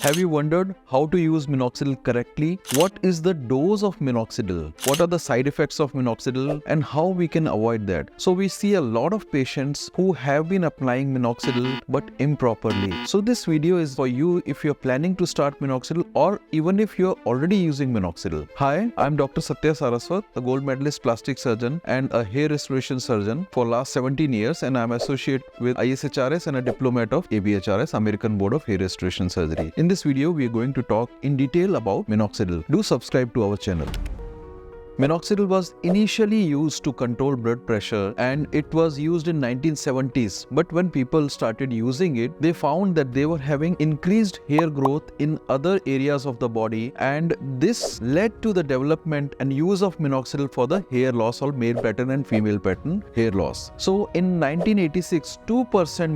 Have you wondered how to use Minoxidil correctly? What is the dose of Minoxidil? What are the side effects of Minoxidil and how we can avoid that? So we see a lot of patients who have been applying Minoxidil but improperly. So this video is for you if you're planning to start Minoxidil or even if you're already using Minoxidil. Hi, I'm Dr. Satya Saraswat, a gold medalist plastic surgeon and a hair restoration surgeon for last 17 years, and I'm associate with ISHRS and a diplomat of ABHRS, American Board of Hair Restoration Surgery. In this video, we are going to talk in detail about Minoxidil. Do subscribe to our channel. Minoxidil was initially used to control blood pressure and it was used in 1970s. But when people started using it, they found that they were having increased hair growth in other areas of the body, and this led to the development and use of Minoxidil for the hair loss or male pattern and female pattern hair loss. So in 1986, 2%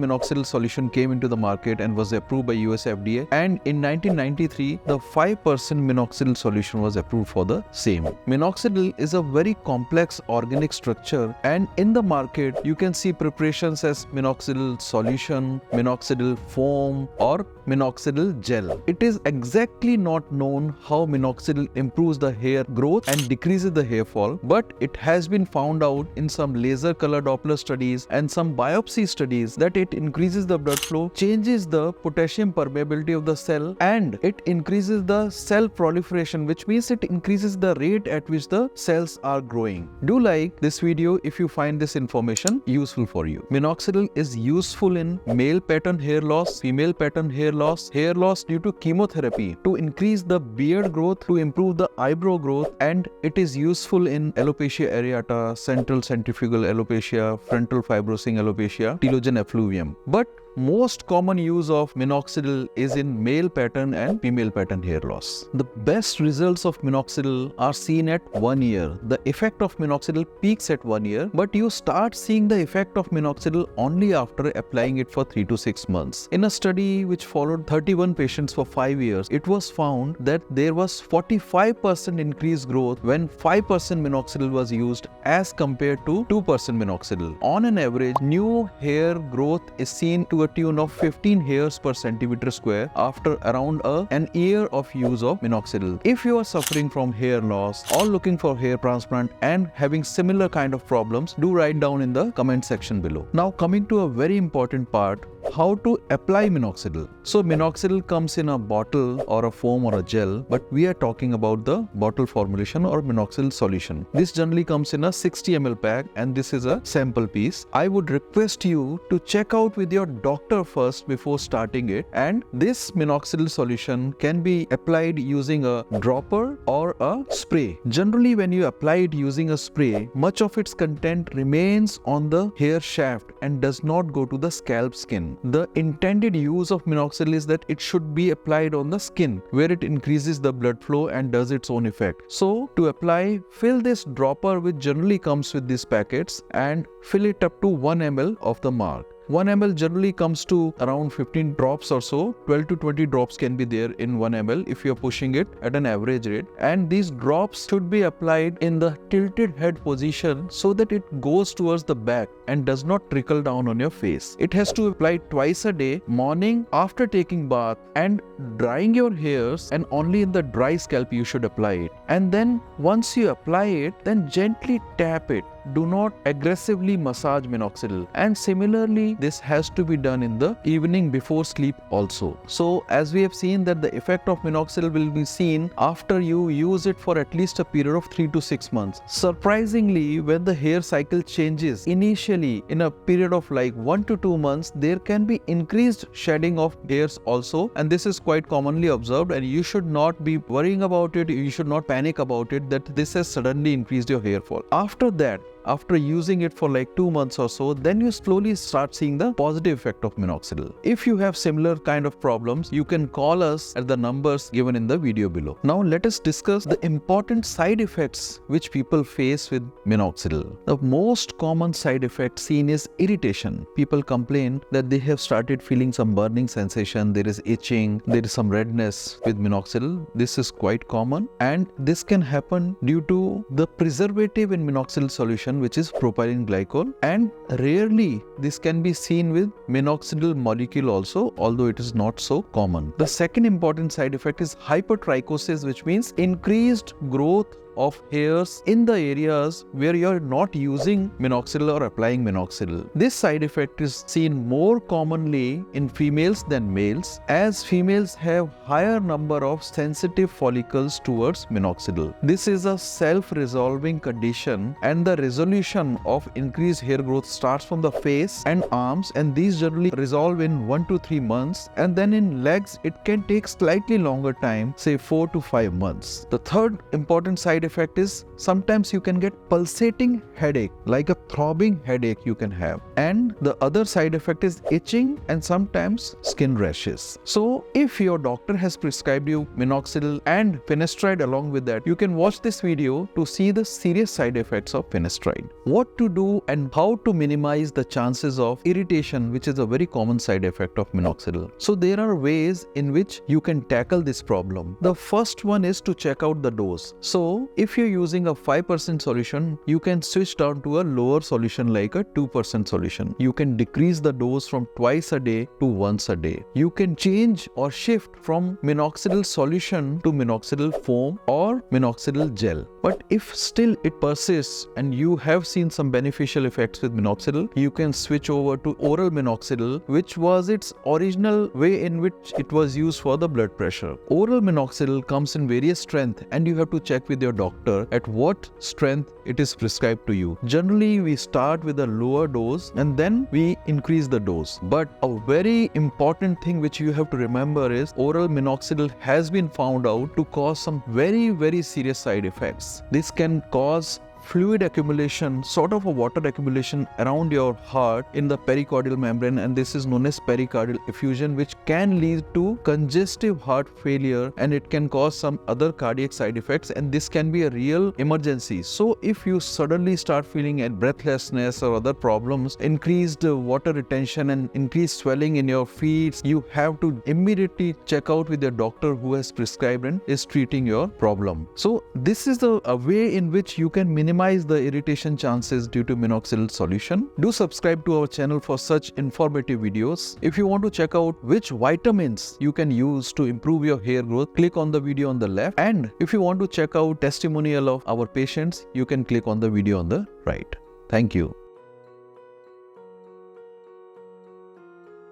Minoxidil solution came into the market and was approved by US FDA, and in 1993, the 5% Minoxidil solution was approved for the same. Minoxidil is a very complex organic structure, and in the market you can see preparations as Minoxidil solution, Minoxidil foam or Minoxidil gel. It is exactly not known how Minoxidil improves the hair growth and decreases the hair fall, but it has been found out in some laser color Doppler studies and some biopsy studies that it increases the blood flow, changes the potassium permeability of the cell, and it increases the cell proliferation, which means it increases the rate at which the cells are growing. Do like this video if you find this information useful for you. Minoxidil is useful in male pattern hair loss, female pattern hair loss due to chemotherapy, to increase the beard growth, to improve the eyebrow growth, and it is useful in alopecia areata, central centrifugal alopecia, frontal fibrosing alopecia, telogen effluvium. But most common use of Minoxidil is in male pattern and female pattern hair loss. The best results of Minoxidil are seen at 1 year. The effect of Minoxidil peaks at 1 year, but you start seeing the effect of Minoxidil only after applying it for 3 to 6 months. In a study which followed 31 patients for 5 years, it was found that there was 45% increased growth when 5% Minoxidil was used as compared to 2% Minoxidil. On an average, new hair growth is seen to a tune of 15 hairs per centimeter square after around an year of use of Minoxidil. If you are suffering from hair loss or looking for hair transplant and having similar kind of problems, do write down in the comment section below. Now coming to a very important part, how to apply Minoxidil. So Minoxidil comes in a bottle or a foam or a gel, but we are talking about the bottle formulation or Minoxidil solution. This generally comes in a 60 ml pack, and this is a sample piece. I would request you to check out with your doctor first before starting it, and this Minoxidil solution can be applied using a dropper or a spray. Generally, when you apply it using a spray, much of its content remains on the hair shaft and does not go to the scalp skin. The intended use of Minoxidil is that it should be applied on the skin, where it increases the blood flow and does its own effect. So to apply, fill this dropper, which generally comes with these packets, and fill it up to 1 ml of the mark. 1 ml generally comes to around 15 drops or so. 12 to 20 drops can be there in 1 ml if you are pushing it at an average rate. And these drops should be applied in the tilted head position so that it goes towards the back and does not trickle down on your face. It has to be applied twice a day, morning after taking bath and drying your hairs, and only in the dry scalp you should apply it. And then once you apply it, then gently tap it. Do not aggressively massage Minoxidil, and similarly this has to be done in the evening before sleep also. So as we have seen that the effect of Minoxidil will be seen after you use it for at least a period of 3 to 6 months. Surprisingly, when the hair cycle changes, initially in a period of like 1 to 2 months, there can be increased shedding of hairs also, and this is quite commonly observed, and you should not be worrying about it. You should not panic about it that this has suddenly increased your hair fall. After that, after using it for like 2 months or so, then you slowly start seeing the positive effect of Minoxidil. If you have similar kind of problems, you can call us at the numbers given in the video below. Now let us discuss the important side effects which people face with Minoxidil. The most common side effect seen is irritation. People complain that they have started feeling some burning sensation, there is itching, there is some redness with Minoxidil. This is quite common, and this can happen due to the preservative in Minoxidil solution, solution which is propylene glycol, and rarely this can be seen with minoxidil molecule also, although it is not so common. The second important side effect is hypertrichosis, which means increased growth of hairs in the areas where you are not using minoxidil or applying minoxidil. This side effect is seen more commonly in females than males, as females have higher number of sensitive follicles towards minoxidil. This is a self-resolving condition, and the resolution of increased hair growth starts from the face and arms, and these generally resolve in 1 to 3 months, and then in legs it can take slightly longer time, say 4 to 5 months. The third important side effect is sometimes you can get pulsating headache, like a throbbing headache you can have, and the other side effect is itching and sometimes skin rashes. So if your doctor has prescribed you minoxidil and finasteride along with that, you can watch this video to see the serious side effects of finasteride. What to do and how to minimize the chances of irritation, which is a very common side effect of minoxidil. So there are ways in which you can tackle this problem. The first one is to check out the dose. So if you're using a 5% solution, you can switch down to a lower solution like a 2% solution. You can decrease the dose from twice a day to once a day. You can change or shift from minoxidil solution to minoxidil foam or minoxidil gel. But if still it persists and you have seen some beneficial effects with minoxidil, you can switch over to oral minoxidil, which was its original way in which it was used for the blood pressure. Oral minoxidil comes in various strength, and you have to check with your doctor at what strength it is prescribed to you. Generally, we start with a lower dose and then we increase the dose. But a very important thing which you have to remember is oral minoxidil has been found out to cause some very serious side effects. This can cause fluid accumulation, sort of a water accumulation around your heart in the pericardial membrane, and this is known as pericardial effusion, which can lead to congestive heart failure, and it can cause some other cardiac side effects, and this can be a real emergency. So if you suddenly start feeling a breathlessness or other problems, increased water retention and increased swelling in your feet, you have to immediately check out with your doctor who has prescribed and is treating your problem. So this is a way in which you can minimize the irritation chances due to minoxidil solution. Do subscribe to our channel for such informative videos. If you want to check out which vitamins you can use to improve your hair growth, click on the video on the left. And if you want to check out testimonial of our patients, you can click on the video on the right. Thank you.